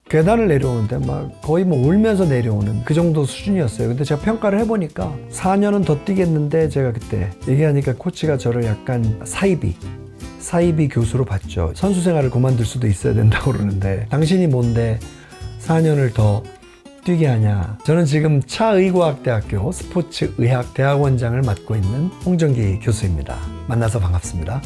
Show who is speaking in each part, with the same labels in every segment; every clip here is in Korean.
Speaker 1: 계단을 내려오는데 막 거의 뭐 울면서 내려오는 그 정도 수준이었어요. 근데 제가 평가를 해보니까 4년은 더 뛰겠는데, 제가 그때 얘기하니까 코치가 저를 약간 사이비 교수로 봤죠. 선수 생활을 그만둘 수도 있어야 된다고 그러는데, 당신이 뭔데 4년을 더 뛰게 하냐. 저는 지금 차의과학대학교 스포츠의학대학원장을 맡고 있는 홍정기 교수입니다. 만나서 반갑습니다.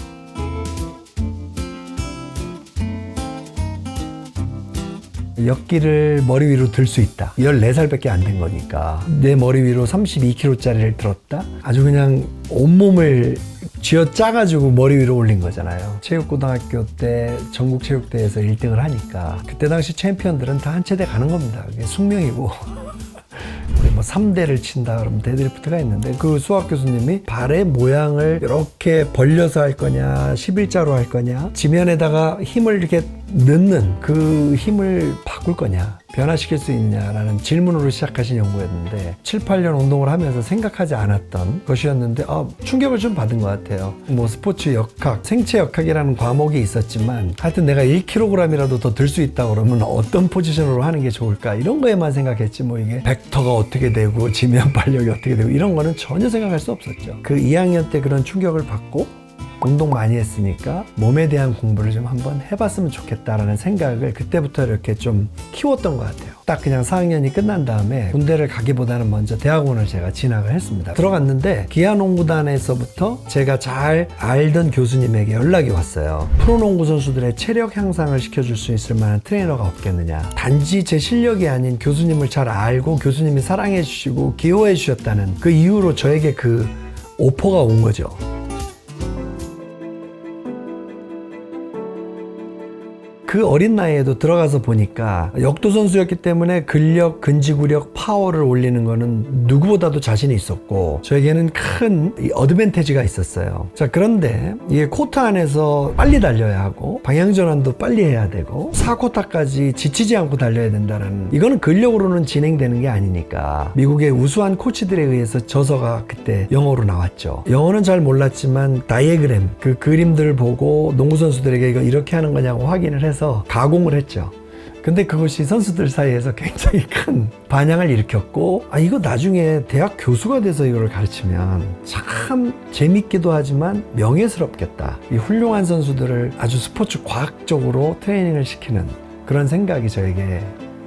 Speaker 1: 역기를 머리 위로 들 수 있다. 14살밖에 안 된 거니까 내 머리 위로 32kg짜리를 들었다? 아주 그냥 온몸을 쥐어 짜가지고 머리 위로 올린 거잖아요. 체육고등학교 때 전국체육대회에서 1등을 하니까 그때 당시 챔피언들은 다 한 체대 가는 겁니다. 그게 숙명이고 우리 뭐 3대를 친다 그러면 데드리프트가 있는데, 그 수학 교수님이 발의 모양을 이렇게 벌려서 할 거냐 11자로 할 거냐, 지면에다가 힘을 이렇게 넣는 그 힘을 바꿀 거냐, 변화시킬 수 있냐라는 질문으로 시작하신 연구였는데, 7, 8년 운동을 하면서 생각하지 않았던 것이었는데 충격을 좀 받은 것 같아요. 뭐 스포츠 역학, 생체 역학이라는 과목이 있었지만 하여튼 내가 1kg이라도 더 들 수 있다 그러면 어떤 포지션으로 하는 게 좋을까, 이런 거에만 생각했지 뭐 이게 벡터가 어떻게 되고 지면 발력이 어떻게 되고 이런 거는 전혀 생각할 수 없었죠. 그 2학년 때 그런 충격을 받고 운동 많이 했으니까 몸에 대한 공부를 좀 한번 해봤으면 좋겠다라는 생각을 그때부터 이렇게 좀 키웠던 것 같아요. 딱 그냥 4학년이 끝난 다음에 군대를 가기보다는 먼저 대학원을 제가 진학을 했습니다. 들어갔는데 기아농구단에서부터 제가 잘 알던 교수님에게 연락이 왔어요. 프로농구 선수들의 체력 향상을 시켜줄 수 있을 만한 트레이너가 없겠느냐. 단지 제 실력이 아닌 교수님을 잘 알고 교수님이 사랑해 주시고 기호해 주셨다는 그 이유로 저에게 그 오퍼가 온 거죠. 그 어린 나이에도 들어가서 보니까 역도 선수였기 때문에 근력, 근지구력, 파워를 올리는 거는 누구보다도 자신이 있었고 저에게는 큰 어드밴티지가 있었어요. 자, 그런데 이게 코트 안에서 빨리 달려야 하고 방향전환도 빨리 해야 되고 4쿼터까지 지치지 않고 달려야 된다는, 이거는 근력으로는 진행되는 게 아니니까 미국의 우수한 코치들에 의해서 저서가 그때 영어로 나왔죠. 영어는 잘 몰랐지만 다이어그램, 그 그림들을 보고 농구 선수들에게 이거 이렇게 하는 거냐고 확인을 해서 가공을 했죠. 근데 그것이 선수들 사이에서 굉장히 큰 반향을 일으켰고, 이거 나중에 대학 교수가 돼서 이걸 가르치면 참 재밌기도 하지만 명예스럽겠다. 이 훌륭한 선수들을 아주 스포츠 과학적으로 트레이닝을 시키는 그런 생각이 저에게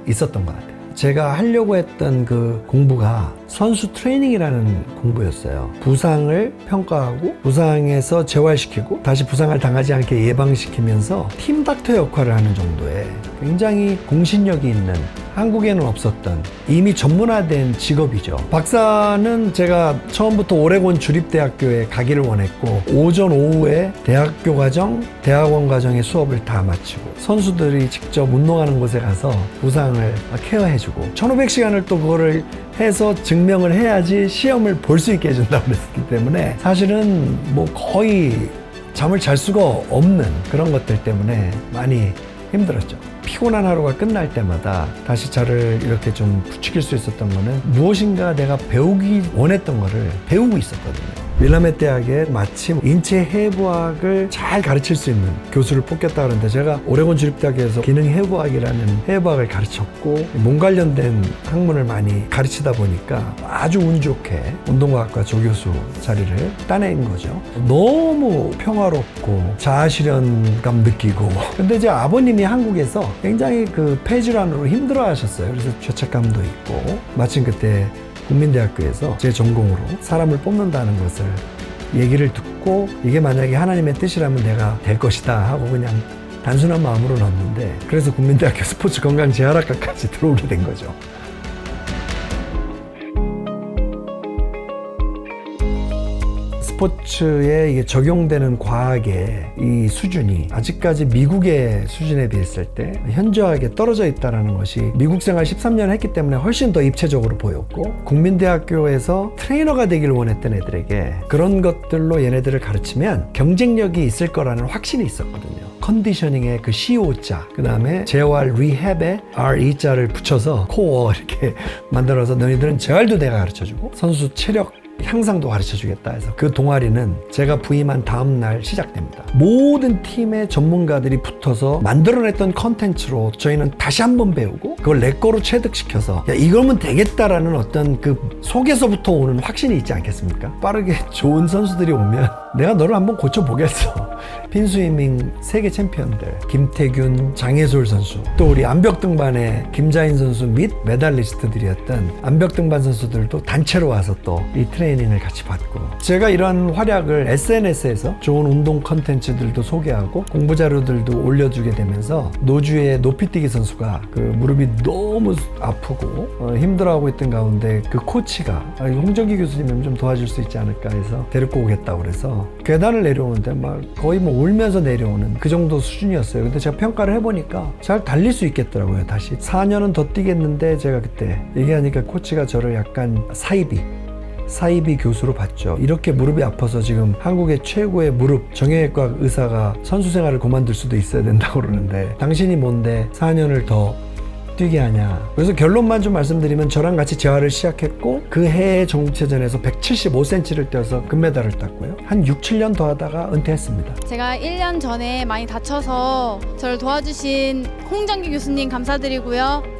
Speaker 1: 있었던 것 같아요. 제가 하려고 했던 그 공부가 선수 트레이닝이라는 공부였어요. 부상을 평가하고 부상에서 재활시키고 다시 부상을 당하지 않게 예방시키면서 팀 닥터 역할을 하는 정도의 굉장히 공신력이 있는, 한국에는 없었던 이미 전문화된 직업이죠. 박사는 제가 처음부터 오레곤 주립대학교에 가기를 원했고 오전 오후에 대학교 과정, 대학원 과정의 수업을 다 마치고 선수들이 직접 운동하는 곳에 가서 부상을 케어해주고 1500시간을 또 그거를 해서 증명을 해야지 시험을 볼 수 있게 해준다고 그랬기 때문에 사실은 뭐 거의 잠을 잘 수가 없는 그런 것들 때문에 많이 힘들었죠. 피곤한 하루가 끝날 때마다 다시 저를 이렇게 좀 부추길 수 있었던 거는 무엇인가 내가 배우기 원했던 거를 배우고 있었거든요. 윌라메 대학에 마침 인체 해부학을 잘 가르칠 수 있는 교수를 뽑겠다 그러는데, 제가 오레곤 주립대학에서 기능 해부학이라는 해부학을 가르쳤고 몸 관련된 학문을 많이 가르치다 보니까 아주 운 좋게 운동과학과 조교수 자리를 따낸 거죠. 너무 평화롭고 자아실현감 느끼고, 근데 제 아버님이 한국에서 굉장히 그 폐질환으로 힘들어 하셨어요. 그래서 죄책감도 있고, 마침 그때 국민대학교에서 제 전공으로 사람을 뽑는다는 것을 얘기를 듣고, 이게 만약에 하나님의 뜻이라면 내가 될 것이다 하고 그냥 단순한 마음으로 넣었는데, 그래서 국민대학교 스포츠 건강 재활학과까지 들어오게 된 거죠. 스포츠에 이게 적용되는 과학의 이 수준이 아직까지 미국의 수준에 비했을 때 현저하게 떨어져 있다는 것이 미국 생활 13년 했기 때문에 훨씬 더 입체적으로 보였고, 국민대학교에서 트레이너가 되길 원했던 애들에게 그런 것들로 얘네들을 가르치면 경쟁력이 있을 거라는 확신이 있었거든요. 컨디셔닝의 그 CO자, 그 다음에 재활 리헵에 RE자를 붙여서 코어 이렇게 만들어서 너희들은 재활도 내가 가르쳐주고 선수 체력 향상도 가르쳐주겠다 해서 그 동아리는 제가 부임한 다음 날 시작됩니다. 모든 팀의 전문가들이 붙어서 만들어냈던 컨텐츠로 저희는 다시 한번 배우고 그걸 내 거로 체득시켜서 야, 이거면 되겠다라는 어떤 그 속에서부터 오는 확신이 있지 않겠습니까? 빠르게 좋은 선수들이 오면 내가 너를 한번 고쳐보겠어. 핀스위밍 세계 챔피언들 김태균, 장혜솔 선수, 또 우리 암벽 등반의 김자인 선수 및 메달리스트들이었던 암벽 등반 선수들도 단체로 와서 또 이 트레이닝을 같이 받고, 제가 이런 활약을 SNS에서 좋은 운동 컨텐츠들도 소개하고 공부 자료들도 올려주게 되면서 노주의 높이뛰기 선수가 그 무릎이 너무 아프고 힘들어하고 있던 가운데 그 코치가 홍정기 교수님이면 좀 도와줄 수 있지 않을까 해서 데리고 오겠다고 그래서 계단을 내려오는데 막 거의 뭐 울면서 내려오는 그 정도 수준이었어요. 근데 제가 평가를 해보니까 잘 달릴 수 있겠더라고요. 다시 4년은 더 뛰겠는데, 제가 그때 얘기하니까 코치가 저를 약간 사이비 교수로 봤죠. 이렇게 무릎이 아파서 지금 한국의 최고의 무릎 정형외과 의사가 선수 생활을 그만둘 수도 있어야 된다고 그러는데 당신이 뭔데 4년을 더 뛰게 하냐. 그래서 결론만 좀 말씀드리면 저랑 같이 재활을 시작했고 그 해의 전국체전에서 175cm를 뛰어서 금메달을 땄고요. 한 6, 7년 더 하다가 은퇴했습니다.
Speaker 2: 제가 1년 전에 많이 다쳐서 저를 도와주신 홍정기 교수님 감사드리고요.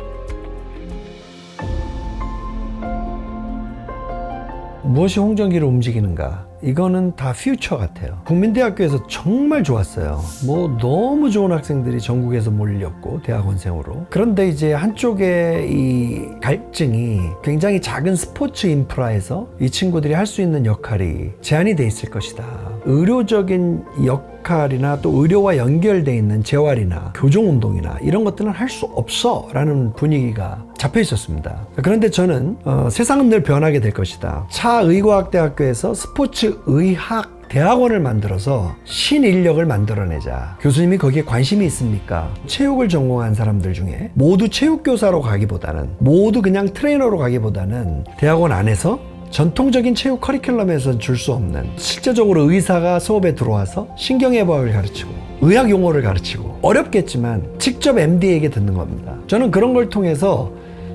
Speaker 1: 무엇이 홍정기를 움직이는가? 이거는 다 퓨처 같아요. 국민대학교에서 정말 좋았어요. 뭐 너무 좋은 학생들이 전국에서 몰렸고 대학원생으로. 그런데 이제 한쪽의 이 갈증이 굉장히 작은 스포츠 인프라에서 이 친구들이 할 수 있는 역할이 제한이 돼 있을 것이다. 의료적인 역할이나 또 의료와 연결돼 있는 재활이나 교정운동이나 이런 것들은 할 수 없어 라는 분위기가 잡혀 있었습니다. 그런데 저는 세상은 늘 변하게 될 것이다. 차의과학대학교에서 스포츠 의학 대학원을 만들어서 신인력을 만들어내자. 교수님이 거기에 관심이 있습니까? 체육을 전공한 사람들 중에 모두 체육교사로 가기보다는, 모두 그냥 트레이너로 가기보다는 대학원 안에서 전통적인 체육 커리큘럼에서 줄 수 없는, 실제적으로 의사가 수업에 들어와서 신경해부학을 가르치고 의학 용어를 가르치고, 어렵겠지만 직접 MD에게 듣는 겁니다. 저는 그런 걸 통해서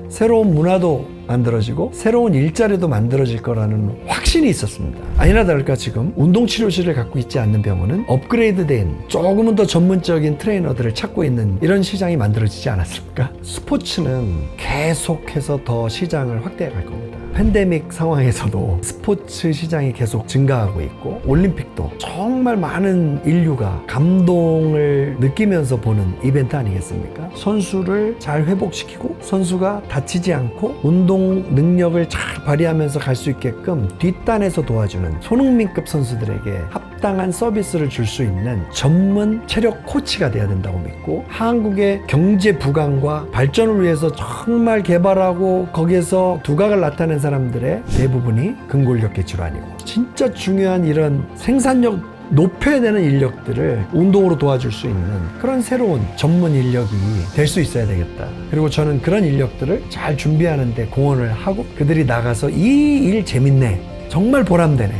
Speaker 1: 새로운 문화도 만들어지고 새로운 일자리도 만들어질 거라는 확신이 있었습니다. 아니나 다를까 지금 운동치료실을 갖고 있지 않는 병원은 업그레이드된 조금은 더 전문적인 트레이너들을 찾고 있는 이런 시장이 만들어지지 않았습니까? 스포츠는 계속해서 더 시장을 확대해 갈 겁니다. 팬데믹 상황에서도 스포츠 시장이 계속 증가하고 있고, 올림픽도 정말 많은 인류가 감동을 느끼면서 보는 이벤트 아니겠습니까? 선수를 잘 회복시키고 선수가 다치지 않고 운동 능력을 잘 발휘하면서 갈 수 있게끔 뒷단에서 도와주는 손흥민급 선수들에게 합당한 서비스를 줄 수 있는 전문 체력 코치가 돼야 된다고 믿고, 한국의 경제 부강과 발전을 위해서 정말 개발하고 거기에서 두각을 나타낸 사람들의 대부분이 근골격계 질환이고, 진짜 중요한 이런 생산력 높여야 되는 인력들을 운동으로 도와줄 수 있는 그런 새로운 전문 인력이 될 수 있어야 되겠다. 그리고 저는 그런 인력들을 잘 준비하는 데 공헌을 하고, 그들이 나가서 이 일 재밌네, 정말 보람되네,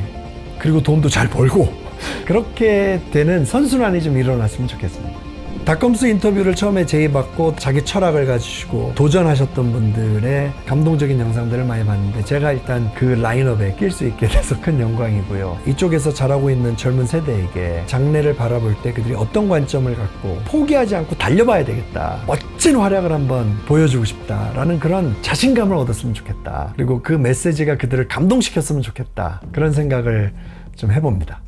Speaker 1: 그리고 돈도 잘 벌고 그렇게 되는 선순환이 좀 일어났으면 좋겠습니다. 닷컴스 인터뷰를 처음에 제의받고 자기 철학을 가지시고 도전하셨던 분들의 감동적인 영상들을 많이 봤는데, 제가 일단 그 라인업에 낄 수 있게 돼서 큰 영광이고요. 이쪽에서 자라고 있는 젊은 세대에게 장래를 바라볼 때 그들이 어떤 관점을 갖고 포기하지 않고 달려봐야 되겠다, 멋진 활약을 한번 보여주고 싶다라는 그런 자신감을 얻었으면 좋겠다, 그리고 그 메시지가 그들을 감동시켰으면 좋겠다, 그런 생각을 좀 해봅니다.